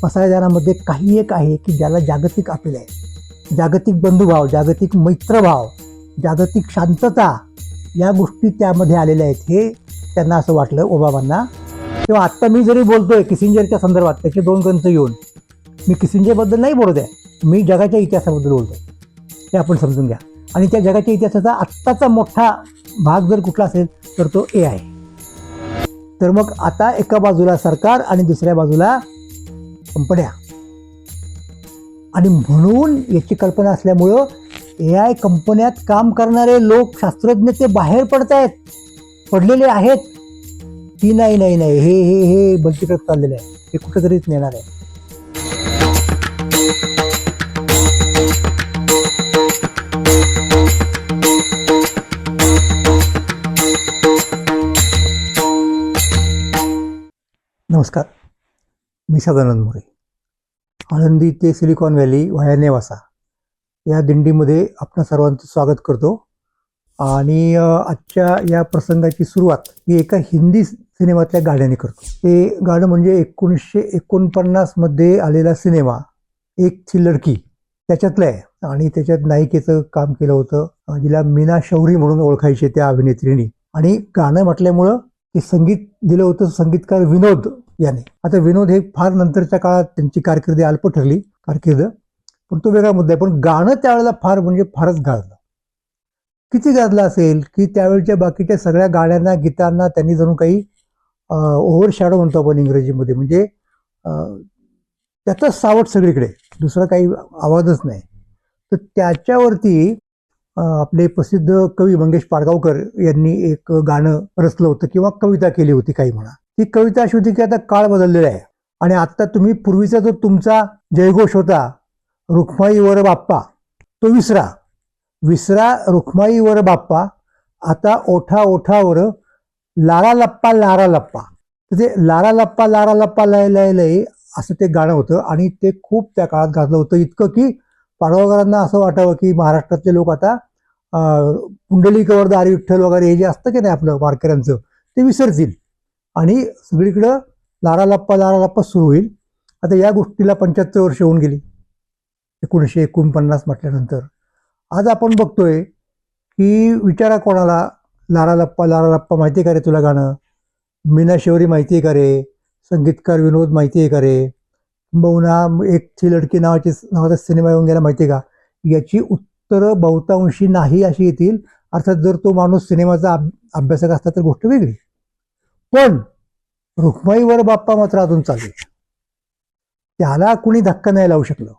पसायदानामध्ये काही एक आहे की ज्याला जागतिक अपील आहे. जागतिक बंधुभाव, जागतिक मैत्रभाव, जागतिक शांतता या गोष्टी त्यामध्ये आलेल्या आहेत. हे त्यांना असं वाटलं ओबामांना. तेव्हा आत्ता मी जरी बोलतोय किसिंजरच्या संदर्भात त्याचे 2 ग्रंथ घेऊन, मी किसिंजरबद्दल नाही बोलत आहे, मी जगाच्या इतिहासाबद्दल बोलतोय. हे आपण समजून घ्या. आणि त्या जगाच्या इतिहासाचा आत्ताचा मोठा भाग जर कुठला असेल तर तो AI. तर मग आता एका बाजूला सरकार आणि दुसऱ्या बाजूला कंपन्या, आणि म्हणून याची कल्पना असल्यामुळं AI कंपन्यात काम करणारे लोक, शास्त्रज्ञ ते बाहेर पडत आहेत, पडलेले आहेत की नाही. हे बलतीकडे चाललेलं आहे. हे कुठेतरीच नेणार आहे. नमस्कार, मी सदानंद मोरे. आळंदी ते सिलिकॉन व्हॅली व्हाया नेवासा या दिंडीमध्ये आपणा सर्वांचं स्वागत करतो. आणि आजच्या या प्रसंगाची सुरुवात ही एका हिंदी सिनेमातल्या गाण्याने करतो. ते गाणं म्हणजे 1949 मध्ये आलेला सिनेमा एक थी लडकी त्याच्यातलं आहे. आणि त्याच्यात नायिकेचं काम केलं होतं, जिला मीना शौरी म्हणून ओळखायचे त्या अभिनेत्रीने. आणि गाणं म्हटल्यामुळं ते संगीत दिलं होतं संगीतकार विनोद याने. आता विनोद हे फार नंतरच्या काळात त्यांची कारकीर्द अल्प ठरली पण तो वेगळा मुद्दा आहे. पण गाणं त्यावेळेला फारच गाजलं. किती गाजलं असेल की त्यावेळच्या बाकीच्या सगळ्या गाण्यांना, गीतांना त्यांनी जणू काही ओव्हर शॅडो म्हणतो आपण इंग्रजीमध्ये, म्हणजे त्याचाच सावट सगळीकडे, दुसरा काही आवाजच नाही. तर त्याच्यावरती आपले प्रसिद्ध कवी मंगेश पाडगावकर यांनी एक गाणं रचलं होतं किंवा कविता केली होती काही म्हणा. ती कविता अशी होती की आता काळ बदललेला आहे आणि आता तुम्ही पूर्वीचा जो तुमचा जयघोष होता, रुक्माईवर बाप्पा, तो विसरा रुक्माईवर बाप्पा, आता ओठा ओठावर लारा लप्पा लारा लप्पा. तर ते लारा लप्पा लय लय लय असं ते गाणं होतं. आणि ते खूप त्या काळात गाजलं होतं, इतकं की पाडगावकरांना असं वाटावं की महाराष्ट्रातले लोक आता पुंडलिक वरदा हरी विठ्ठल वगैरे हे जे असतं की नाही आपलं वारकऱ्यांचं, ते विसरतील आणि सगळीकडं लारा लप्पा सुरू होईल. आता या गोष्टीला 75 वर्ष होऊन गेली. 1949 म्हटल्यानंतर आज आपण बघतोय की विचारा कोणाला, लारा लप्पा माहिती आहे का रे तुला गाणं? मीना शौरी माहिती आहे का रे? संगीतकार विनोद माहिती आहे का रे? बहुना एक थी लडकी नावाचा सिनेमा येऊन गेला माहिती आहे का? याची उत्तरं बहुतांशी नाही अशी येतील. अर्थात जर तो माणूस सिनेमाचा अभ्यासक असता तर गोष्ट वेगळी. पण रुक्माईवर बाप्पा मात्र अजून चालू आहे. त्याला कुणी धक्का नाही लावू शकलं.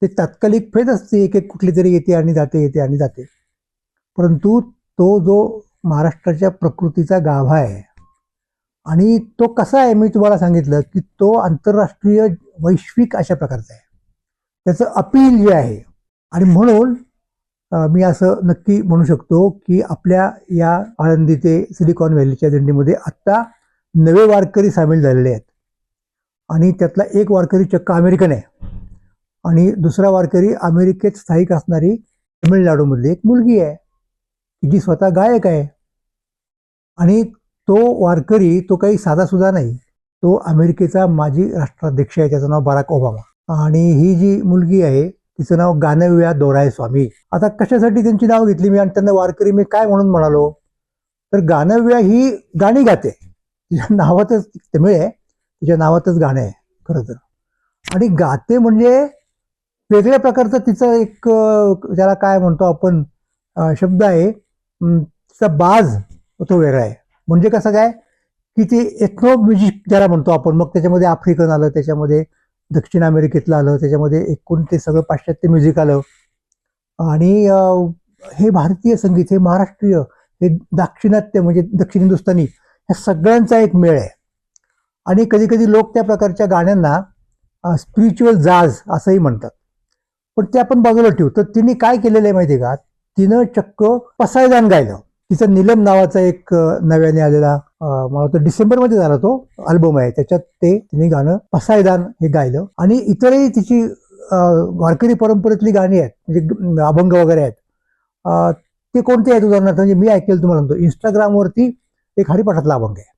ते तात्कालिक फेज असते, एक कुठली तरी येते आणि जाते. परंतु तो जो महाराष्ट्राच्या प्रकृतीचा गाभा आहे आणि तो कसा आहे मी तुम्हाला सांगितलं की तो आंतरराष्ट्रीय वैश्विक अशा प्रकारचा आहे. त्याचं अपील जे आहे. आणि म्हणून मी असं नक्की म्हणू शकतो की आपल्या या आळंदी ते सिलिकॉन व्हॅलीच्या दिंडीमध्ये आत्ता नवे वारकरी सामील झालेले आहेत. आणि त्यातला एक वारकरी चक्क अमेरिकन आहे आणि दुसरा वारकरी अमेरिकेत स्थायिक असणारी तमिळनाडूमधली एक मुलगी आहे जी स्वतः गायक आहे. आणि तो वारकरी तो काही साधासुद्धा नाही, तो अमेरिकेचा माजी राष्ट्राध्यक्ष आहे, त्याचं नाव बराक ओबामा. आणि ही जी मुलगी आहे तिचं नाव गानव्या दोरायस्वामी. आता कशासाठी त्यांची नाव घेतली मी आणि त्यांना वारकरी मी काय म्हणून म्हणालो, तर गानव्या ही गाणी गाते, तिच्या नावातच तमिळ आहे, तिच्या नावातच गाणं आहे खरं तर. आणि गाते म्हणजे वेगळ्या प्रकारचं तिचं एक ज्याला काय म्हणतो आपण शब्द आहे, तिचा बाज तो वेगळा आहे. म्हणजे कसं काय की ते एथनो म्युझिक ज्याला म्हणतो आपण, मग त्याच्यामध्ये आफ्रिकन आलं, त्याच्यामध्ये दक्षिण अमेरिकेतलं आलं, त्याच्यामध्ये एकूण ते सगळं पाश्चात्य म्युझिक आलं. आणि हे भारतीय संगीत, हे महाराष्ट्रीय, हे दाक्षिणात्य म्हणजे दक्षिण हिंदुस्थानी, ह्या सगळ्यांचा एक मेळ आहे. आणि कधी कधी लोक त्या प्रकारच्या गाण्यांना स्पिरिच्युअल जाज असंही म्हणतात. पण ते आपण बाजूला ठेवू. तर तिने काय केलेलं आहे माहिती आहे का, तिनं चक्क पसायदान गायलं. तिचा नीलम नावाचा एक नव्याने आलेला मला वाटतं डिसेंबरमध्ये झाला तो अल्बम आहे, त्याच्यात तिने गाणं पसायदान हे गायलं. आणि इतरही तिची वारकरी परंपरेतली गाणी आहेत, म्हणजे अभंग वगैरे आहेत. ते कोणते आहेत उदाहरणार्थ म्हणजे मी ऐकेल तुम्हाला म्हणतो, इंस्टाग्रामवरती एक हरिपाठातला अभंग आहे,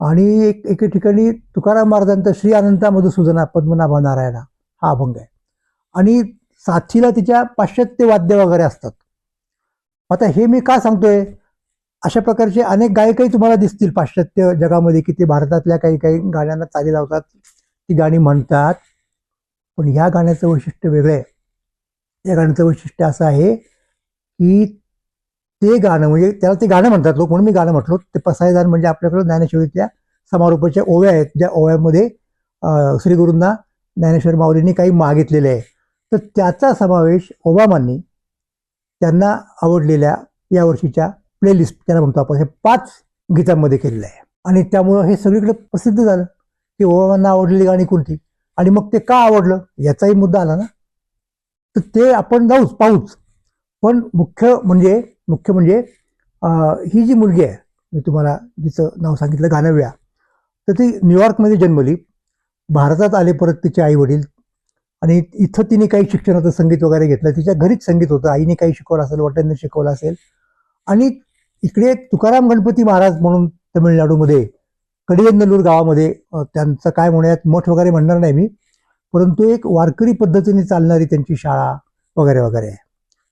आणि एके ठिकाणी तुकाराम महाराजांचा श्री अनंत मधुसूदना पद्मनाभा नारायणा हा अभंग आहे. आणि साथीला तिच्या पाश्चात्य वाद्य वगैरे असतात. आता हे मी का सांगतोय, अशा प्रकारचे अनेक गायकही तुम्हाला दिसतील पाश्चात्य जगामध्ये की ते भारतातल्या काही काही गाण्यांना चाली लावतात, ती गाणी म्हणतात. पण ह्या गाण्याचं वैशिष्ट्य वेगळं आहे. या गाण्याचं वैशिष्ट्य असं आहे की ते गाणं म्हणजे त्याला ते गाणं म्हणतात लोक, म्हणून मी गाणं म्हटलो. ते पसायदान म्हणजे आपल्याकडे ज्ञानेश्वरीतल्या समारोपाच्या ओव्या आहेत, ज्या ओव्यामध्ये श्री गुरूंना ज्ञानेश्वर माऊलींनी काही मागितलेले आहे. तर त्याचा समावेश ओबामांनी त्यांना आवडलेल्या यावर्षीच्या प्लेलिस्ट त्याला म्हणतो आपण, हे 5 गीतांमध्ये केलेलं आहे. आणि त्यामुळं हे सगळीकडे प्रसिद्ध झालं की ओबामांना आवडलेली गाणी कोणती, आणि मग ते का आवडलं याचाही मुद्दा आला ना. तर ते आपण पाहूच. पण मुख्य म्हणजे ही जी मुलगी आहे, मी तुम्हाला जिचं नाव सांगितलं गानव्या, तर ती न्यूयॉर्कमध्ये जन्मली. भारतात आले परत तिचे आई वडील, आणि इथं तिने काही शिक्षणाचं संगीत वगैरे घेतलं. तिच्या घरीच संगीत होतं, आईने काही शिकवलं असेल, वडिलांनी शिकवलं असेल. आणि इकडे तुकाराम गणपती महाराज म्हणून तमिळनाडूमध्ये कडियन्नलूर गावामध्ये त्यांचं काय म्हणूयात, मठ वगैरे म्हणणार नाही मी, परंतु एक वारकरी पद्धतीने चालणारी त्यांची शाळा वगैरे वगैरे आहे.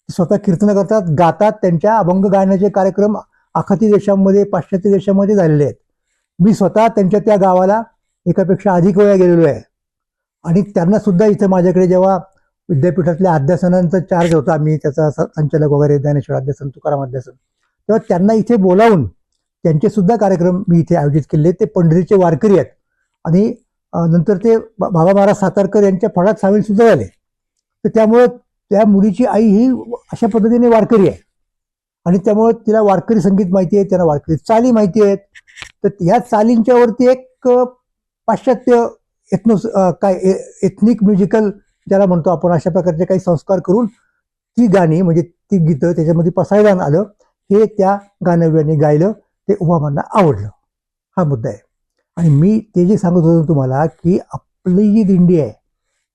स्वतः कीर्तन करतात, गातात. त्यांच्या अभंग गायनाचे कार्यक्रम आखाती देशांमध्ये, पाश्चात्य देशांमध्ये झालेले आहेत. मी स्वतः त्यांच्या त्या गावाला एकापेक्षा अधिक वेळा गेलेलो आहे. आणि त्यांना सुद्धा इथं माझ्याकडे जेव्हा विद्यापीठातल्या अध्यासनांचा चार्ज होता, मी त्याचा संचालक वगैरे, ज्ञानेश्वर अध्यासन, तुकाराम अध्यासन, तेव्हा त्यांना इथे बोलावून त्यांचे सुद्धा कार्यक्रम मी इथे आयोजित केले. ते पंढरीचे वारकरी आहेत, आणि नंतर ते बाबा महाराज सातारकर यांच्या फळात सामील सुद्धा झाले. तर त्यामुळं त्या मुलीची आई ही अशा पद्धतीने वारकरी आहे, आणि त्यामुळे तिला वारकरी संगीत माहिती आहे, त्यांना वारकरी चाली माहिती आहेत. तर या चालींच्या वरती एक पाश्चात्य एथनिक म्युझिकल ज्याला म्हणतो आपण, अशा प्रकारचे काही संस्कार करून ती गाणी म्हणजे ती गीतं त्याच्यामध्ये पसायदान आलं. हे त्या गाणव्याने गायलं, ते ओबामांना आवडलं. हा मुद्दा आहे. आणि मी ते जे सांगत होतो तुम्हाला की आपली जी दिंडी आहे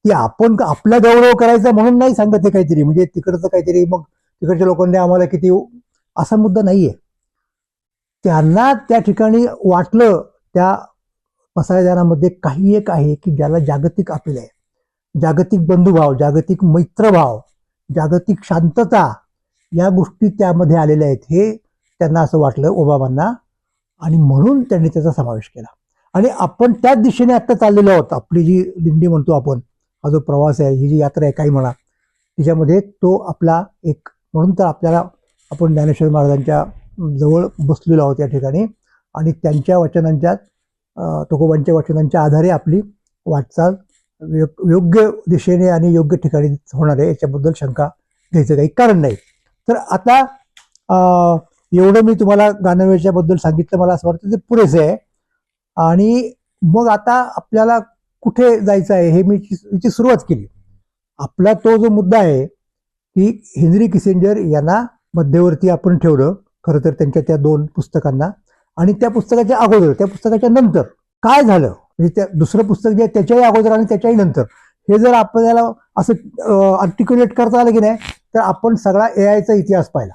ती आपण आपला गौरव करायचा म्हणून नाही सांगत आहे काहीतरी, म्हणजे तिकडचं काहीतरी मग तिकडच्या लोकांनी आम्हाला किती, असा मुद्दा नाहीये. त्यांना त्या ठिकाणी वाटलं त्या पसायदानामध्ये काही एक आहे की ज्याला जागतिक अपील आहे, जागतिक बंधुभाव, जागतिक मैत्रभाव, जागतिक शांतता, या गोष्टी त्यामध्ये आलेल्या आहेत. हे त्यांना असं वाटलं ओबामांना, आणि म्हणून त्यांनी त्याचा समावेश केला. आणि आपण त्याच दिशेने आता चाललेलो आहोत. आपली जी दिंडी म्हणतो आपण, हा जो प्रवास आहे, ही जी यात्रा आहे काही म्हणा, तिच्यामध्ये तो आपला एक, म्हणून तर आपल्याला आपण ज्ञानेश्वर महाराजांच्या जवळ बसलेलो आहोत या ठिकाणी, आणि त्यांच्या वचनांच्या, तुकोबांच्या वचनांच्या आधारे आपली वाटचाल योग्य दिशेने आणि योग्य ठिकाणी होणार आहे, याच्याबद्दल शंका घ्यायचं काही कारण नाही. तर आता एवढं मी तुम्हाला गानव्याच्या बद्दल सांगितलं, मला असं वाटतं ते पुरेसे आहे. आणि मग आता आपल्याला कुठे जायचं आहे हे मी याची सुरुवात केली. आपला तो जो मुद्दा आहे की हेनरी किसिंजर यांना मध्यवर्ती आपण ठेवलं, खरं तर त्यांच्या त्या 2 पुस्तकांना, आणि त्या पुस्तकाच्या अगोदर, त्या पुस्तकाच्या नंतर काय झालं, म्हणजे त्या दुसरं पुस्तक जे आहे त्याच्याही अगोदर आणि त्याच्याही नंतर, हे जर आपल्याला असं आर्टिक्युलेट करता आलं की नाही, तर आपण सगळा AIचा इतिहास पाहिला,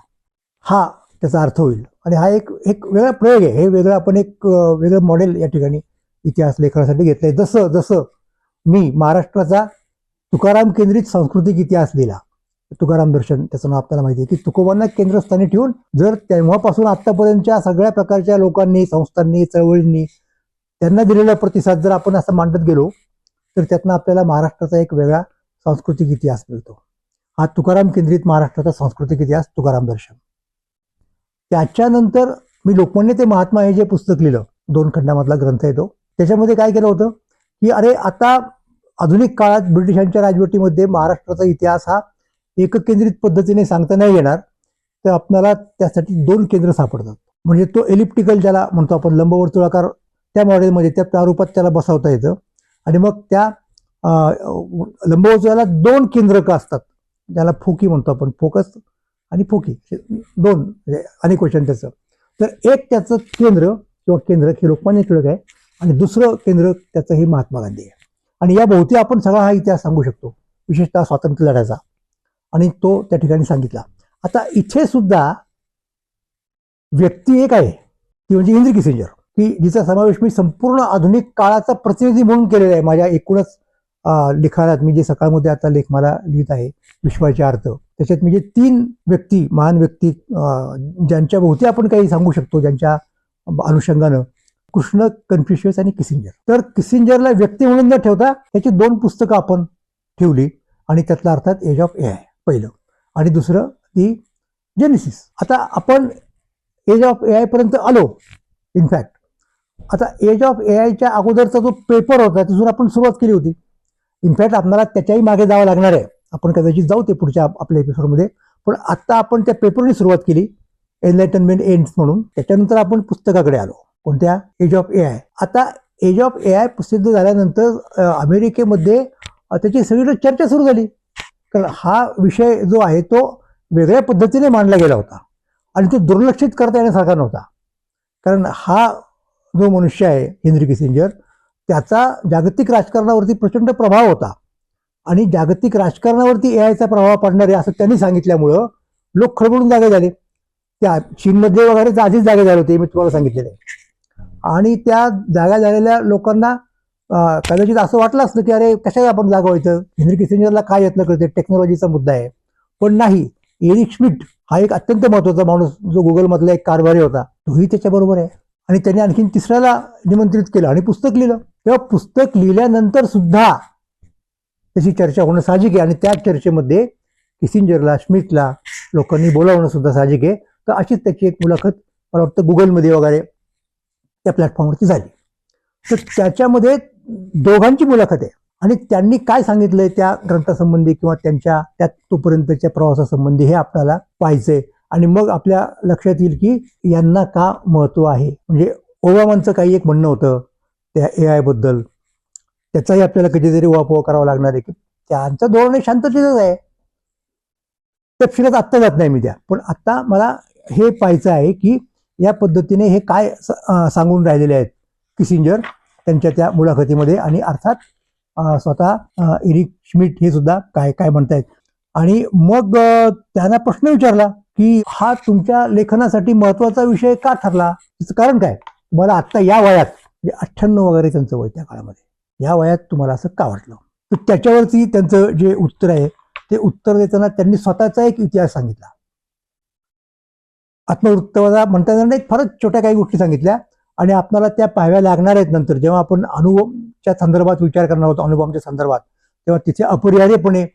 हा त्याचा अर्थ होईल. आणि हा एक वेगळा प्रयोग आहे. हे वेगळं आपण एक वेगळं मॉडेल या ठिकाणी इतिहास लेखनासाठी घेतलंय. जसं मी महाराष्ट्राचा तुकाराम केंद्रित सांस्कृतिक इतिहास लिहिला, तुकाराम दर्शन त्याचं नाव आपल्याला माहिती आहे, की तुकोबांना केंद्रस्थानी ठेवून जर तेव्हापासून आतापर्यंतच्या सगळ्या प्रकारच्या लोकांनी, संस्थांनी, चळवळींनी त्यांना दिलेला प्रतिसाद जर आपण असं मांडत गेलो, तर त्यातनं आपल्याला महाराष्ट्राचा एक वेगळा सांस्कृतिक इतिहास मिळतो. हा तुकाराम केंद्रित महाराष्ट्राचा सांस्कृतिक इतिहास, तुकाराम दर्शन. त्याच्यानंतर मी लोकमान्य ते महात्मा हे जे पुस्तक लिहिलं, 2 खंडामधला ग्रंथ आहे तो. त्याच्यामध्ये काय केलं होतं की अरे आता आधुनिक काळात ब्रिटिशांच्या राजवटीमध्ये महाराष्ट्राचा इतिहास हा एककेंद्रित पद्धतीने सांगता नाही येणार, तर आपल्याला त्यासाठी 2 केंद्र सापडतात. म्हणजे तो एलिप्टिकल ज्याला म्हणतो आपण, लंबवर्तुळाकार, त्या मॉडेलमध्ये त्या प्रारूपात त्याला बसवता येतं. आणि मग त्या लंबवर्तुळाला 2 केंद्रक असतात, ज्याला फोकी म्हणतो आपण, फोकस आणि फोकी, 2 म्हणजे अनेक क्वेश्चन त्याचं. तर एक त्याचं केंद्र किंवा केंद्रक हे लोकमान्य टिळक आहे, आणि दुसरं केंद्र त्याचं हे महात्मा गांधी आहे. आणि या भोवती आपण सगळा हा इतिहास सांगू शकतो, विशेषतः स्वातंत्र्य लढ्याचा, आणि तो त्या ठिकाणी सांगितला. आता इथे सुद्धा व्यक्ती एक आहे, ती म्हणजे हेनरी किसिंजर. की जिचा समावेश मी संपूर्ण आधुनिक काळाचा प्रतिनिधी म्हणून केलेला आहे माझ्या एकूणच लिखाणात. मी जे सकाळमध्ये आता लेख मला लिहित आहे विश्वाचे अर्थ, त्याच्यात मी जे 3 व्यक्ती, महान व्यक्ती ज्यांच्या भोवती आपण काही सांगू शकतो, ज्यांच्या अनुषंगानं, कृष्ण, कन्फ्युशियस आणि किसिंजर. तर किसिंजरला व्यक्ती म्हणून न ठेवता त्याची 2 पुस्तकं आपण ठेवली आणि त्यातला अर्थात एज ऑफ एआय पहिलं आणि दुसरं ती जेनेसिस. आता आपण एज ऑफ एआय पर्यंत आलो. इनफॅक्ट आता एज ऑफ एआयच्या अगोदरचा जो पेपर होता तिथून आपण सुरुवात केली होती. इनफॅक्ट आपल्याला त्याच्याही मागे जावं लागणार आहे. आपण कदाचित जाऊ ते पुढच्या आपल्या एपिसोडमध्ये. पण आता आपण त्या पेपरनी सुरुवात केली, एनलाइटनमेंट एंड्स म्हणून. त्याच्यानंतर आपण पुस्तकाकडे आलो, कोणत्या, एज ऑफ एआय. आता एज ऑफ एआय प्रसिद्ध झाल्यानंतर अमेरिकेमध्ये त्याची सगळीकडे चर्चा सुरू झाली. कारण हा विषय जो आहे तो वेगळ्या पद्धतीने मांडला गेला होता आणि तो दुर्लक्षित करता येण्यासारखा नव्हता. कारण हा जो मनुष्य आहे हेनरी किसिंजर, त्याचा जागतिक राजकारणावरती प्रचंड प्रभाव होता आणि जागतिक राजकारणावरती एआयचा प्रभाव पडणार आहे असं त्यांनी सांगितल्यामुळं लोक खळबळून जागे झाले. त्या चीनमध्ये वगैरे आधीच जागे झाले होते, मी तुम्हाला सांगितलेलं आहे. आणि त्या जागा झालेल्या लोकांना कदाचित असं वाटलं असतं की अरे कशाला आपण जागा व्हायचं, हेनरी किसिंजरला काय यत्न करते, टेक्नॉलॉजीचा मुद्दा आहे. पण नाही, एरिक श्मिट हा एक अत्यंत महत्वाचा माणूस जो गुगलमधला एक कारभारी होता, तोही त्याच्याबरोबर आहे. आणि त्यांनी आणखीन 3ऱ्याला निमंत्रित केलं आणि पुस्तक लिहिलं. तेव्हा पुस्तक लिहिल्यानंतर सुद्धा त्याची चर्चा होणं साहजिक आहे आणि त्या चर्चेमध्ये किसिंजरला, श्मिटला लोकांनी बोलावणं सुद्धा साहजिक आहे. तर अशीच त्याची एक मुलाखत मला वाटतं गुगलमध्ये वगैरे त्या प्लॅटफॉर्मवरती झाली. तर त्याच्यामध्ये दोघांची मुलाखत आहे आणि त्यांनी काय सांगितलंय त्या ग्रंथासंबंधी किंवा त्यांच्या त्या तोपर्यंतच्या प्रवासासंबंधी हे आपल्याला पाहायचंय. आणि मग आपल्या लक्षात येईल की यांना का महत्व आहे. म्हणजे ओबामांचं काही एक म्हणणं होतं त्या एआय बद्दल, त्याचाही आपल्याला कधीतरी उहापोह करावा लागणार आहे की त्यांचं धोरण शांततेचंच आहे. तपशिलात आत्ता जात नाही मी त्या, पण आत्ता मला हे पाहायचं आहे की या पद्धतीने हे काय सांगून राहिलेले आहेत किसिंजर त्यांच्या त्या मुलाखतीमध्ये. आणि अर्थात स्वतः एरिक श्मिट हे सुद्धा काय काय म्हणतायत. आणि मग त्यांना प्रश्न विचारला की हा तुमच्या लेखनासाठी महत्वाचा विषय का ठरला, त्याचं कारण काय, तुम्हाला आत्ता या वयात, म्हणजे 98 वगैरे त्यांचं वय त्या काळामध्ये, या वयात तुम्हाला असं का वाटलं. तर त्याच्यावरती त्यांचं जे उत्तर आहे ते उत्तर देताना त्यांनी स्वतःचा एक इतिहास सांगितला. आत्मवृत्तवादा म्हणता येणार नाही, फारच छोट्या काही गोष्टी सांगितल्या आणि आपल्याला त्या पाहाव्या लागणार आहेत नंतर जेव्हा आपण अणुबॉम्बच्या संदर्भात विचार करणार आहोत, अणुबॉम्बच्या संदर्भात, तेव्हा तिथे अपरिहार्यपणे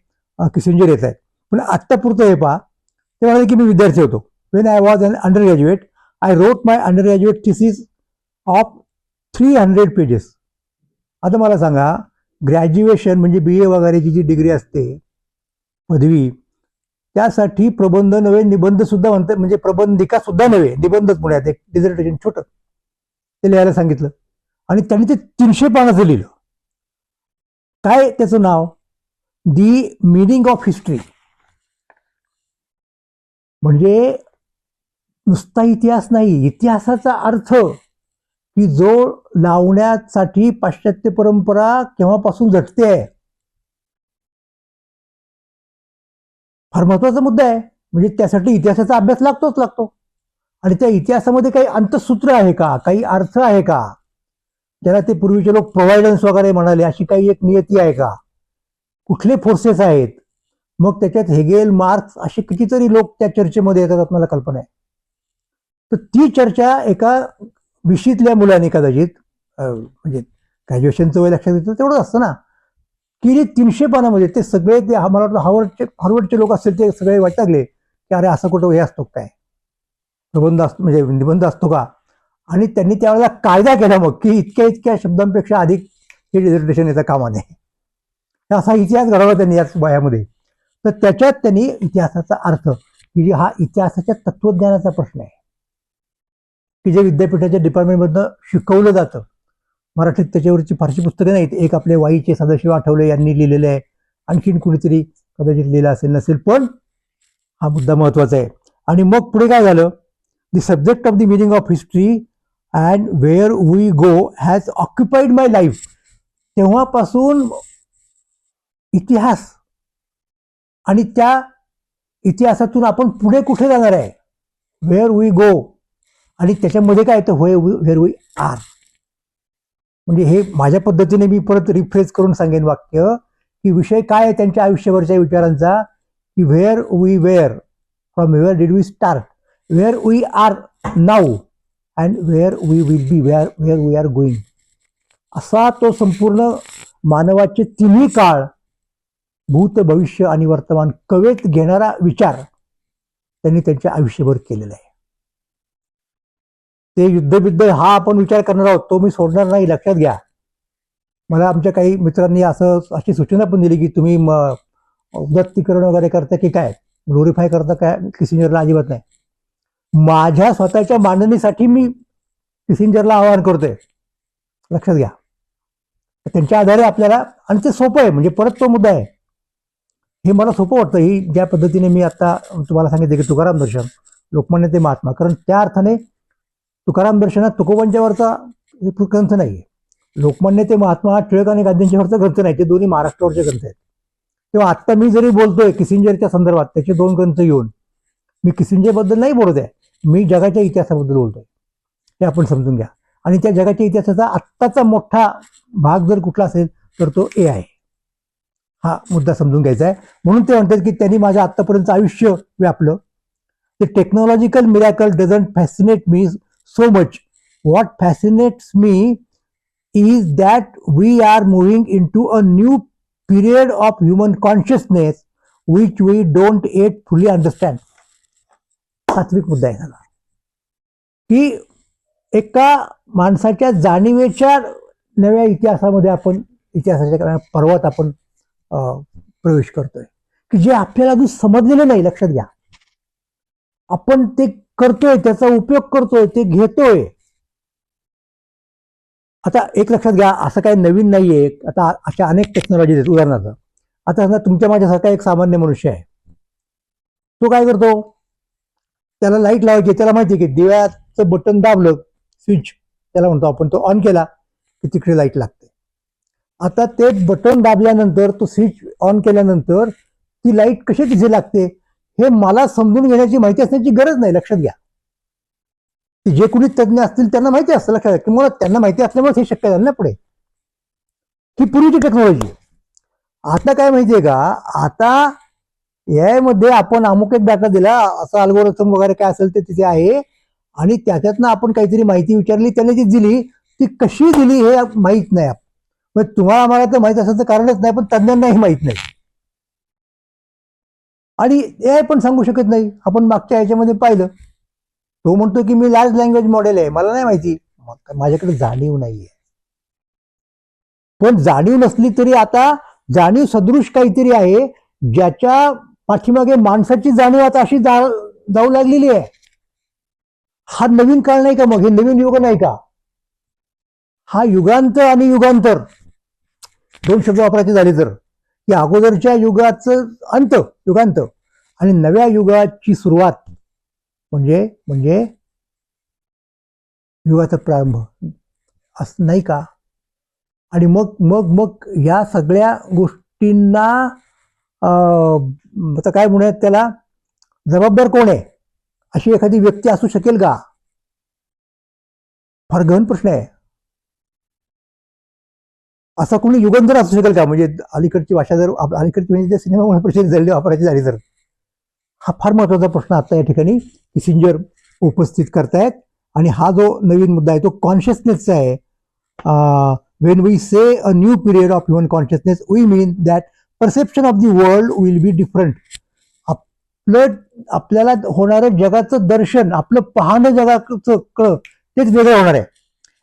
किसिंजर येत आहेत. पण आत्तापुरतं हे पहा, ते म्हणाले की मी विद्यार्थी होतो. When I was an undergraduate I wrote my undergraduate thesis of 300 pages. आता मला सांगा, ग्रॅज्युएशन म्हणजे BA वगैरेची जी डिग्री असते, पदवी, त्यासाठी प्रबंध नव्हे निबंध सुद्धा म्हणतात, म्हणजे प्रबंधिका सुद्धा नव्हे, निबंधच पुण्यात एक डिझर्टेशन छोटं ते लिहायला सांगितलं आणि त्यांनी ते 300 पानाचं लिहिलं. काय त्याचं नाव, दी मिनिंग ऑफ हिस्ट्री. म्हणजे नुसता इतिहास नाही, इतिहासाचा अर्थ की जो लावण्यासाठी पाश्चात्य परंपरा केव्हापासून झटते आहे, फार महत्वाचा मुद्दा आहे. म्हणजे त्यासाठी इतिहासाचा अभ्यास लागतो आणि त्या इतिहासामध्ये काही अंतसूत्र आहे का, काही अर्थ आहे का, ज्याला ते पूर्वीचे लोक प्रोव्हायडन्स वगैरे म्हणाले, अशी काही एक नियती आहे का, कुठले फोर्सेस आहेत. मग त्याच्यात हेगेल, मार्क्स असे कितीतरी लोक त्या चर्चेमध्ये येतात, आपल्याला कल्पना आहे. तर ती चर्चा एका 20ल्या मुलाने कदाचित, म्हणजे ग्रॅज्युएशनचं वय लक्षात येतं तेवढंच असतं ना, की 300 पानामध्ये ते सगळे, ते मला वाटतं हार्वर्डचे लोक असतील ते सगळे वैतागले की अरे असं कुठं हे असतो काय, प्रबंध असतो म्हणजे निबंध असतो का. आणि त्यांनी त्यावेळेला कायदा केला मग की इतक्या शब्दांपेक्षा अधिक हे डिझर्टेशन येतं कामा नये. असा इतिहास घडवला त्यांनी याच वयामध्ये. तर त्याच्यात त्यांनी इतिहासाचा अर्थ, की हा इतिहासाच्या तत्वज्ञानाचा प्रश्न आहे की जे विद्यापीठाच्या डिपार्टमेंटमधनं शिकवलं जातं. मराठीत त्याच्यावरची फारशी पुस्तकं नाहीत. एक आपले वाईचे सदाशिव आठवले यांनी लिहिलेले आहे, आणखीन कुणीतरी कदाचित लिहिलं असेल नसेल, पण हा मुद्दा महत्वाचा आहे. आणि मग पुढे काय झालं, the subject of the meaning of history and where we go has occupied my life. तेव्हापासून इतिहास आणि त्या इतिहासातून आपण पुढे कुठे जाणार आहे, वेअर वी गो आणि त्याच्यामध्ये काय येतं, व्हेअर वी आर. म्हणजे हे माझ्या पद्धतीने मी परत रिफ्रेश करून सांगेन वाक्य, की विषय काय आहे त्यांच्या आयुष्यभरच्या विचारांचा, की where we were, from where did we start, where we are now, and where we will be, where we are going. असा तो संपूर्ण मानवाचे तिन्ही काळ, भूत, भविष्य आणि वर्तमान कवेत घेणारा विचार त्यांनी त्यांच्या आयुष्यभर केलेला आहे. ते युद्धबिद्ध हा आपण विचार करणार आहोत, तो मी सोडणार नाही, लक्षात घ्या. मला आमच्या काही मित्रांनी अशी सूचना पण दिली की तुम्ही उदात्तीकरण वगैरे करता की काय, ग्लोरिफाय करता काय किसिंजरला, अजिबात नाही. माझ्या स्वतःच्या मांडणीसाठी मी किसिंजरला आवाहन करतोय, लक्षात घ्या. त्यांच्या आधारे आपल्याला, आणि ते सोपं आहे, म्हणजे परत तो मुद्दा आहे, हे मला सोपं वाटतं. ही ज्या पद्धतीने मी आता तुम्हाला सांगितलं की तुकाराम दर्शन, लोकमान्य ते महात्मा, कारण त्या अर्थाने तुकाराम दर्शनात तुकोबांच्यावरचा ग्रंथ नाहीये. लोकमान्य ते महात्मा टिळक आणि गांधींच्यावरचा ग्रंथ नाही, ते दोन्ही महाराष्ट्रावरचे ग्रंथ आहेत. तेव्हा आत्ता मी जरी बोलतोय किसिंजरच्या संदर्भात त्याचे 2 ग्रंथ घेऊन, मी किसिंजर बद्दल नाही बोलत आहे, मी जगाच्या इतिहासाबद्दल बोलतोय, हे आपण समजून घ्या. आणि त्या जगाच्या इतिहासाचा आत्ताचा मोठा भाग जर कुठला असेल तर तो AI. हा मुद्दा समजून घ्यायचा आहे. म्हणून ते म्हणतात की त्यांनी माझं आत्तापर्यंत आयुष्य व्यापलं. The technological miracle doesn't fascinate me so much. What fascinates me is that we are moving into a new period of human consciousness which we don't yet fully understand. सात्विक मुद्दा आहे झाला की एका माणसाच्या जाणीवेच्या नव्या इतिहासामध्ये आपण, इतिहासाच्या पर्वात आपण प्रवेश करतोय, की जे आपल्याला अजून समजलेलं नाही. लक्षात घ्या, आपण ते करतोय, त्याचा उपयोग करतोय, ते घेतोय. आता एक लक्षात घ्या, असं काही नवीन नाहीये. आता अशा अनेक टेक्नॉलॉजीज आहेत. उदाहरणार्थ आता समजा तुमच्या माझ्यासारखा एक सामान्य मनुष्य आहे, तो काय करतो, त्याला लाईट लावायची, त्याला माहिती आहे की दिव्याचं बटन दाबलं, स्विच त्याला म्हणतो आपण, तो ऑन केला की तिकडे लाईट लागते. आता ते बटन दाबल्यानंतर, तो स्विच ऑन केल्यानंतर ती लाईट कशी तिथे लागते हे मला समजून घेण्याची माहिती असण्याची गरज नाही. लक्षात घ्या, जे कोणी तज्ज्ञ असतील त्यांना माहिती असतं. लक्षात घ्या, किंवा त्यांना माहिती असल्यामुळे हे शक्य झालं ना पुढे. ही पूर्वीची टेक्नॉलॉजी. आता काय माहितीये का, आता AI मध्ये आपण अमुक एक डाटा दिला, असं अल्गोरिथम वगैरे काय असेल ते तिथे आहे, आणि त्याच्यातनं आपण काहीतरी माहिती विचारली, त्याने ती दिली, ती कशी दिली हे माहीत नाही. म्हणजे तुम्हाला आम्हाला तर माहित असेल तर कारणच नाही, पण तज्ज्ञांनाही माहित नाही. आणि AI पण सांगू शकत नाही. आपण मागच्या ह्याच्यामध्ये पाहिलं, तो म्हणतो की मी लार्ज लँग्वेज मॉडेल आहे, मला नाही माहिती, माझ्याकडे जाणीव नाहीये. पण जाणीव नसली तरी आता जाणीव सदृश काहीतरी आहे, ज्याच्या पाठीमागे माणसाची जाणीव आता अशी जाऊ लागलेली आहे. हा नवीन काळ नाही का, मग हे नवीन युग नाही का? हा युगांत आणि युगांतर 2 शब्द वापरायचे झाले तर, की अगोदरच्या युगाचं अंत, युगांत, आणि नव्या युगाची सुरुवात म्हणजे युगाचा प्रारंभ, असं नाही का? आणि मग मग मग या सगळ्या गोष्टींना आता काय म्हणूयात त्याला, जबाबदार कोण आहे? अशी एखादी व्यक्ती असू शकेल का? फार गहन प्रश्न आहे. असा कोणी युगंधर असू शकेल का? म्हणजे अलीकडची भाषा जर, अलीकडची म्हणजे सिनेमामुळे प्रसिद्ध झालेली वापरायची झाली तर, हा फार महत्वाचा प्रश्न आता या ठिकाणी किसिंजर उपस्थित करतायत. आणि हा जो नवीन मुद्दा आहे तो कॉन्शियसनेसचा आहे. when we say a new period of human consciousness, we mean that perception of the world will be different. आपल्याला होणारं जगाचं दर्शन, आपलं पाहणं जगाचं कळ, तेच वेगळं होणार आहे.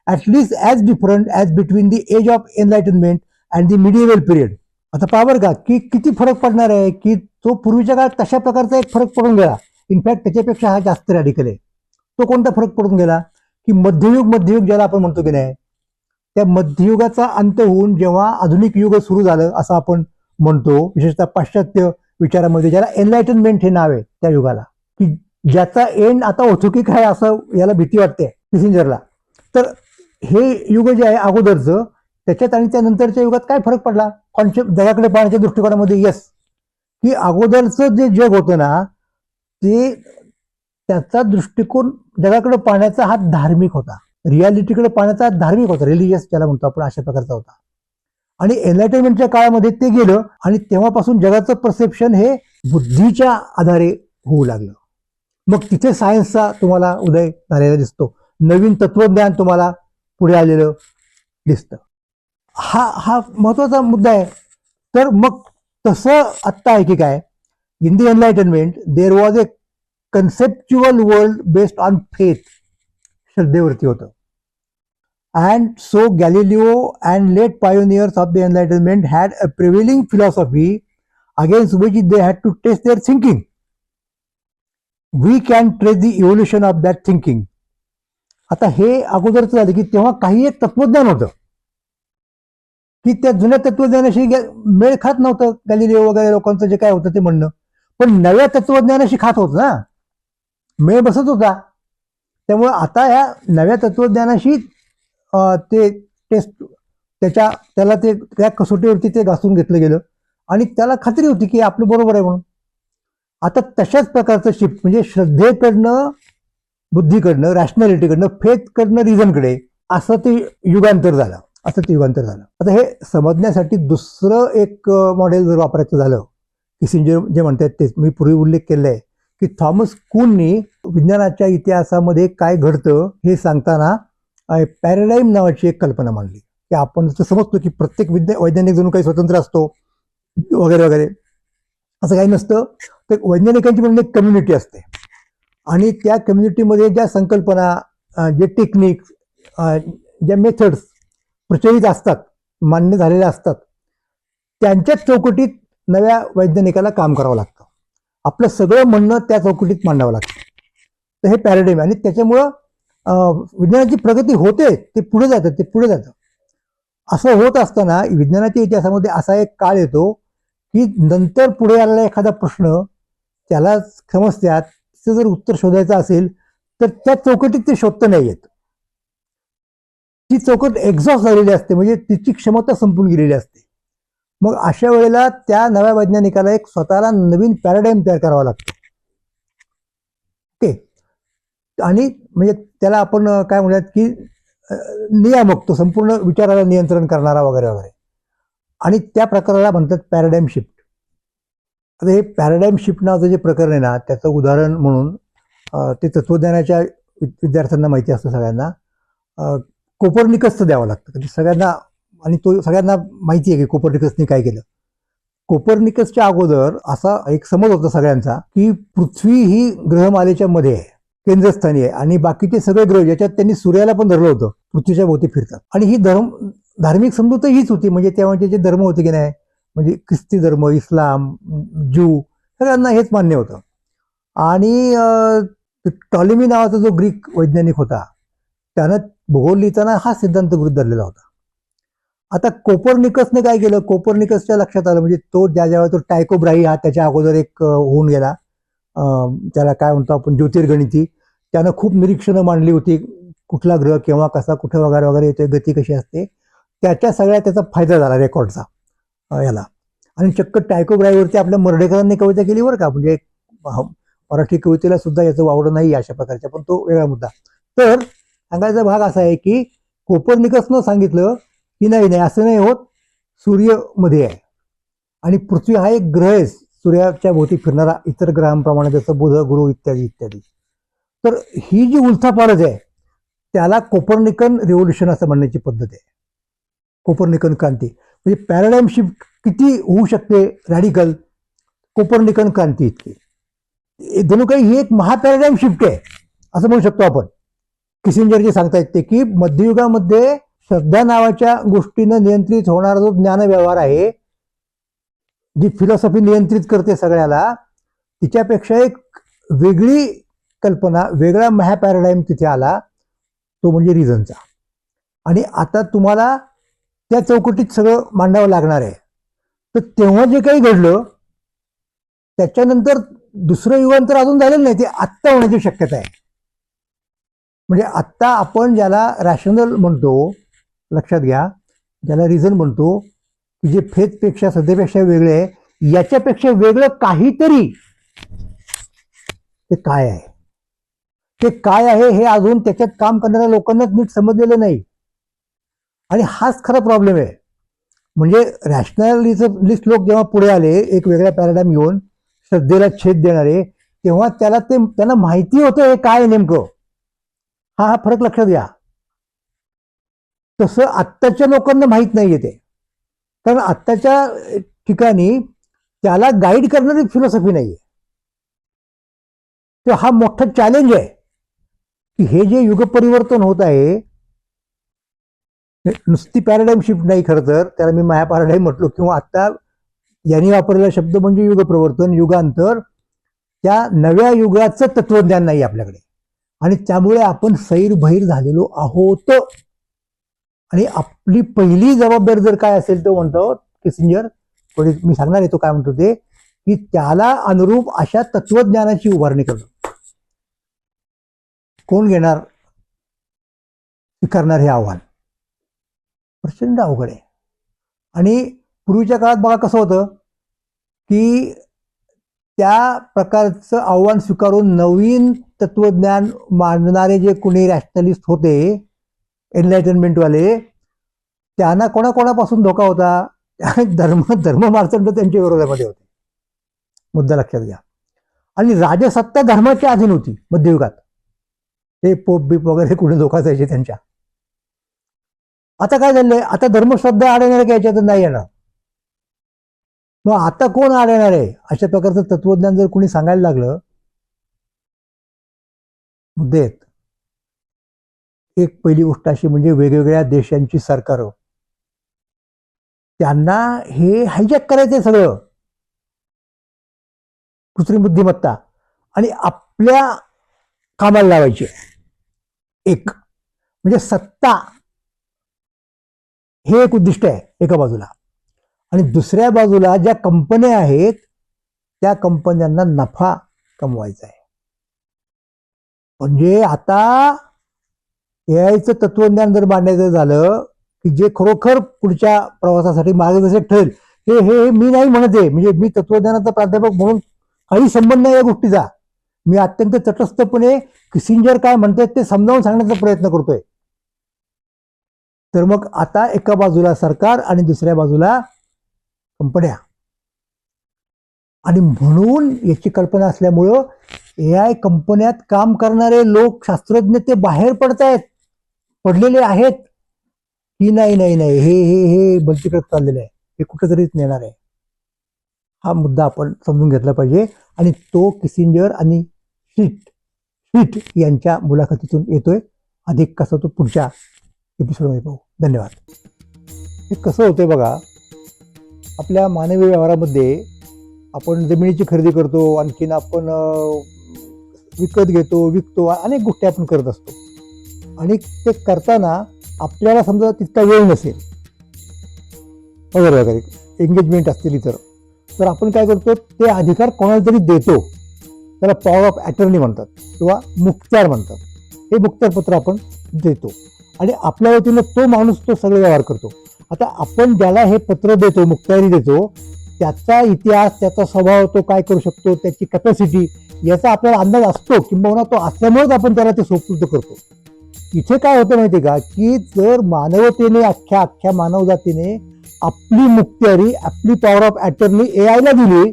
at least as different as between the age of enlightenment and the medieval period. आता पहा बरं का, की किती फरक पडणार आहे, की तो पूर्वीच्या काळात तशा प्रकारचा एक फरक पडून गेला. इनफॅक्ट त्याच्यापेक्षा हा जास्त रॅडिकल आहे. तो कोणता फरक पडून गेला, की मध्ययुग ज्याला आपण म्हणतो की नाही, त्या मध्ययुगाचा अंत होऊन जेव्हा आधुनिक युग सुरू झालं असं आपण म्हणतो, विशेषतः पाश्चात्य विचारामध्ये, ज्याला एनलायटनमेंट हे नाव आहे त्या युगाला, की ज्याचा एंड आता औद्योगिक आहे असं याला भीती वाटते किसिंजरला. तर हे युग जे आहे अगोदरचं, त्याच्यात आणि त्यानंतरच्या युगात काय फरक पडला कॉन्सेप्ट जगाकडे पाहण्याच्या दृष्टिकोनामध्ये? यस, की अगोदरचं जे जग होतं ना, ते त्याचा दृष्टिकोन जगाकडे पाहण्याचा हात धार्मिक होता, रियालिटीकडे पाहण्याचा हात धार्मिक होता, रिलिजियस ज्याला म्हणतो आपण अशा प्रकारचा होता. आणि एनलायटनमेंटच्या काळामध्ये ते गेलं आणि तेव्हापासून जगाचं परसेप्शन हे बुद्धीच्या आधारे होऊ लागलं. मग तिथे सायन्सचा तुम्हाला उदय झालेला दिसतो, नवीन तत्वज्ञान तुम्हाला पुढे आलेलं दिसतं. हा महत्वाचा मुद्दा आहे. तर मग तसं आत्ता आहे की काय, in the enlightenment there was a conceptual world based on faith, श्रद्धेवरती होतं. And so Galileo and late pioneers of the Enlightenment had a prevailing philosophy against which they had to test their thinking. We can trace the evolution of that thinking. आता हे अगोदरच झालं की तेव्हा काही एक तत्वज्ञान होतं की त्या जुन्या तत्वज्ञानाशी मेळ खात नव्हतं, गॅलिलिओ वगैरे लोकांचं जे काय होतं ते म्हणणं, पण नव्या तत्वज्ञानाशी खात होतं ना, मेळ बसत होता. त्यामुळे आता ह्या नव्या तत्वज्ञानाशी ते टेस्ट त्याला ते त्या कसोटीवरती ते घासून घेतलं गेलं आणि त्याला खात्री होती की आपलं बरोबर आहे म्हणून. आता तशाच प्रकारचं शिफ्ट म्हणजे श्रद्धेकडनं बुद्धीकडनं, रॅशनॅलिटीकडनं, फेथकडनं रिझनकडे, असं ते युगांतर झालं. आता हे समजण्यासाठी दुसरं एक मॉडेल जर वापरायचं झालं, किसिंजर जे म्हणतात तेच मी पूर्वी उल्लेख केलेला आहे की थॉमस कुननी विज्ञानाच्या इतिहासामध्ये काय घडतं हे सांगताना पॅराडाईम नावाची एक कल्पना मांडली की आपण जसं समजतो की प्रत्येक वैज्ञानिक जणू काही स्वतंत्र असतो वगैरे वगैरे, असं काही नसतं. तर वैज्ञानिकांची म्हणून एक कम्युनिटी असते आणि त्या कम्युनिटीमध्ये ज्या संकल्पना, जे टेक्निक, ज्या मेथड्स प्रचलित असतात, मान्य झालेल्या असतात, त्यांच्याच चौकटीत नव्या वैज्ञानिकाला काम करावं लागतं. आपलं सगळं म्हणणं त्या चौकटीत मांडावं लागतं. तर हे पॅराडाईम, आणि त्याच्यामुळं विज्ञानाची प्रगती होते, ते पुढे जातं. असं होत असताना विज्ञानाच्या इतिहासामध्ये असा एक काळ येतो की नंतर पुढे आलेला एखादा प्रश्न त्याला समस्या, त्याचं जर उत्तर शोधायचं असेल तर त्या चौकटीत ते शोधता नाही येत. ती चौकट एक्झॉस्ट झालेली असते, म्हणजे तिची क्षमता संपून गेलेली असते. मग अशा वेळेला त्या नव्या वैज्ञानिकाला एक स्वतःला नवीन पॅराडाईम तयार करावा लागतो. ओके, आणि म्हणजे त्याला आपण काय म्हणूयात की नियामक, तो संपूर्ण विचाराला नियंत्रण करणारा वगैरे वगैरे, आणि त्या प्रकाराला म्हणतात पॅराडाईम शिफ्ट. आता हे पॅराडाईम शिफ्ट नावाचं जे प्रकरण आहे ना, त्याचं उदाहरण म्हणून ते तत्वज्ञानाच्या विद्यार्थ्यांना माहिती असतं सगळ्यांना, कोपर्निकसचं द्यावं लागतं सगळ्यांना, आणि तो सगळ्यांना माहिती आहे की कोपर्निकसने काय केलं. कोपर्निकसच्या अगोदर असा एक समज होता सगळ्यांचा की पृथ्वी ही ग्रहमालेच्या मध्ये आहे, केंद्रस्थानी आहे, आणि बाकीचे सगळे ग्रह, ज्याच्यात त्यांनी सूर्याला पण धरलं होतं, पृथ्वीच्या भोवती फिरतात. आणि ही धार्मिक समजूत हीच होती. म्हणजे तेव्हाचे जे धर्म होते की नाही, म्हणजे ख्रिस्ती धर्म, इस्लाम, ज्यू, सगळ्यांना हेच मान्य होतं. आणि टॉलेमी नावाचा जो ग्रीक वैज्ञानिक होता, त्यानं भूगोल लिहिताना हा सिद्धांत गृहीत धरलेला होता. आता कोपर्निकसने काय केलं, कोपर्निकसच्या लक्षात आलं, म्हणजे तो ज्या तो टायको ब्राही हा त्याच्या अगोदर एक होऊन गेला, त्याला काय म्हणतो आपण ज्योतिर्गणिती, त्यानं खूप निरीक्षणं मांडली होती, कुठला ग्रह केव्हा कसा कुठे वगैरे वगैरे येतोय, गती कशी असते, त्याच्या सगळ्या त्याचा फायदा झाला रेकॉर्डचा याला. आणि चक्क टायको ब्राहीवरती आपल्या मर्ढेकरांनी कविता केली बरं का, म्हणजे मराठी कवितेला सुद्धा याचं वावडं नाही अशा प्रकारच्या, पण तो वेगळा मुद्दा. तर सांगायचा भाग असा आहे की कोपर्निकसनं सांगितलं की नाही असं नाही होत, सूर्य मध्ये आहे आणि पृथ्वी हा एक ग्रह आहे सूर्याच्या भोवती फिरणारा, इतर ग्रहांप्रमाणे, जसं बुध, गुरु इत्यादी इत्यादी. तर ही जी उलथापालथ आहे त्याला कोपर्निकन रिव्होल्युशन असं म्हणण्याची पद्धत आहे, कोपर्निकन क्रांती. म्हणजे पॅराडाईम शिफ्ट किती होऊ शकते रॅडिकल, कोपर्निकन क्रांती इतकी जणू काही ही एक महापॅराडाईम शिफ्ट आहे असं म्हणू शकतो आपण. किसिंजर जे सांगता येते की मध्ययुगामध्ये श्रद्धा नावाच्या गोष्टीनं नियंत्रित होणारा जो ज्ञानव्यवहार आहे, जी फिलॉसॉफी नियंत्रित करते सगळ्याला, तिच्यापेक्षा एक वेगळी कल्पना, वेगळा महापॅराडाईम तिथे आला, तो म्हणजे रिझनचा. आणि आता तुम्हाला त्या चौकटीत सगळं मांडावं लागणार आहे. तर तेव्हा जे काही घडलं त्याच्यानंतर दुसरं युगांतर अजून झालेलं नाही, ते आत्ता होण्याची शक्यता आहे. म्हणजे आत्ता आपण ज्याला रॅशनल म्हणतो, लक्षात घ्या, ज्याला रिझन म्हणतो की जे फेथपेक्षा, श्रद्धेपेक्षा वेगळे आहे, याच्यापेक्षा वेगळं काहीतरी ते काय आहे ते काय आहे हे अजून त्याच्यात काम करणाऱ्या लोकांनाच नीट समजलेलं नाही. आणि हाच खरा प्रॉब्लेम आहे. म्हणजे रॅशनलिस्ट लोक जेव्हा पुढे आले एक वेगळ्या पॅराडाईम घेऊन श्रद्धेला छेद देणारे, तेव्हा त्यांना माहिती होतं हे काय नेमकं. हा फरक लक्षात घ्या. तसं आत्ताच्या लोकांना माहीत नाहीये ते. कारण आत्ताच्या ठिकाणी त्याला गाईड करणारी फिलॉसॉफी नाहीये. तर हा मोठा चॅलेंज आहे की हे जे युग परिवर्तन होत आहे, नुसती पॅराडाईम शिफ्ट नाही, खरं तर त्याला मी माया पॅराडाईम म्हटलो, किंवा आता यांनी वापरलेला शब्द म्हणजे युग प्रवर्तन, युगांतर. त्या नव्या युगाचं तत्वज्ञान नाही आपल्याकडे आणि त्यामुळे आपण सैरभैर झालेलो आहोत. आणि आपली पहिली जबाबदारी जर काय असेल तो म्हणतो किसिंजर, मी सांगणार आहे तो काय म्हणतो ते, की त्याला अनुरूप अशा तत्वज्ञानाची उभारणी करणं. कोण घेणार स्वीकारणार हे आव्हान? प्रचंड अवघड आहे. आणि पूर्वीच्या काळात बघा कसं होतं की त्या प्रकारचं आव्हान स्वीकारून नवीन तत्वज्ञान मांडणारे जे कोणी रॅशनलिस्ट होते, एनलायटनमेंटवाले, त्यांना कोणाकोणापासून धोका होता? धर्म मार्तंड त्यांच्या विरोधामध्ये होते. मुद्दा लक्षात घ्या. आणि राजसत्ता धर्माच्या अधीन होती मध्ययुगात. ते पोप बीप वगैरे कुठे धोका जायचे त्यांच्या. आता काय झालंय? आता धर्मश्रद्धा अडवणार का याच्यात नाही येणार. मग आता कोण अडवणार आहे? अशा प्रकारचं तत्वज्ञान जर कोणी सांगायला लागलं, मुद्दे आहेत. एक पहिली गोष्ट अशी म्हणजे वेगवेगळ्या देशांची सरकारं, त्यांना हे हायजॅक करायचंय सगळं, कृत्रिम बुद्धिमत्ता, आणि आपल्या कामाला लावायची. एक म्हणजे सत्ता हे एक उद्दिष्ट आहे एका बाजूला, आणि दुसऱ्या बाजूला ज्या कंपन्या आहेत त्या कंपन्यांना नफा कमवायचा आहे. म्हणजे आता एआयचं तत्वज्ञान जर मांडायचं झालं की जे खरोखर पुढच्या प्रवासासाठी मार्गदर्शक ठरेल, हे मी नाही म्हणत आहे. म्हणजे मी तत्वज्ञानाचा प्राध्यापक म्हणून काही संबंध नाही या गोष्टीचा. मी अत्यंत तटस्थपणे किसिंजर काय म्हणतात ते समजावून सांगण्याचा प्रयत्न करतोय. तर मग आता एका बाजूला सरकार आणि दुसऱ्या बाजूला कंपन्या, आणि म्हणून याची कल्पना असल्यामुळं एआय कंपन्यात काम करणारे लोक, शास्त्रज्ञ ते बाहेर पडलेले आहेत की नाही नाही नाही हे हे हे बलतीकडे चाललेलं आहे, हे कुठेतरीच नेणार आहे. हा मुद्दा आपण समजून घेतला पाहिजे. आणि तो किसिंजर आणि स्वीट यांच्या मुलाखतीतून येतोय. अधिक कसा तो पुढच्या एपिसोडमध्ये पाहू. धन्यवाद. हे कसं होतंय बघा, आपल्या मानवी व्यवहारामध्ये आपण जमिनीची खरेदी करतो, आणखीन आपण विकत घेतो, विकतो, अनेक गोष्टी आपण करत असतो. आणि ते करताना आपल्याला समजा तितका वेळ नसेल वगैरे वगैरे, एंगेजमेंट असतील इतर, तर आपण काय करतो, ते अधिकार कोणाला तरी देतो. त्याला पॉवर ऑफ अटर्नी म्हणतात किंवा मुखत्यार म्हणतात. हे मुखत्यारपत्र आपण देतो आणि आपल्या वतीनं तो माणूस तो सगळे व्यवहार करतो. आता आपण ज्याला हे पत्र देतो, मुखत्यारी देतो, त्याचा इतिहास, त्याचा स्वभाव, तो काय करू शकतो, त्याची कॅपॅसिटी याचा आपल्याला अंदाज असतो, किंबहुना तो असल्यामुळेच आपण त्याला ते सोपृत करतो. इथे काय होतं माहिती का, की जर मानवतेने, अख्ख्या मानव जातीने आपली मुखत्यारी, आपली पॉवर ऑफ अटर्नी एआयला दिली,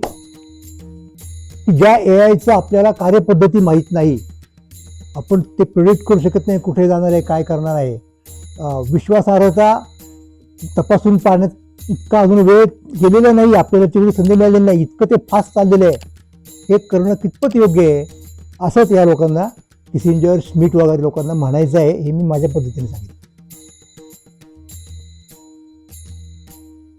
ज्या एआयचं आपल्याला कार्यपद्धती माहीत नाही, आपण ते प्रेडिक्ट करू शकत नाही कुठे जाणार आहे, काय करणार आहे, विश्वासार्हता तपासून पाहण्यात इतका अजून वेळ गेलेला नाही, आपल्याला तेवढी संधी मिळालेली नाही, इतकं ते फास्ट चाललेलं आहे. हे करणं कितपत योग्य आहे असंच या लोकांना, किसिंजर, स्मिथ वगैरे लोकांना म्हणायचं आहे. हे मी माझ्या पद्धतीने सांगितलं.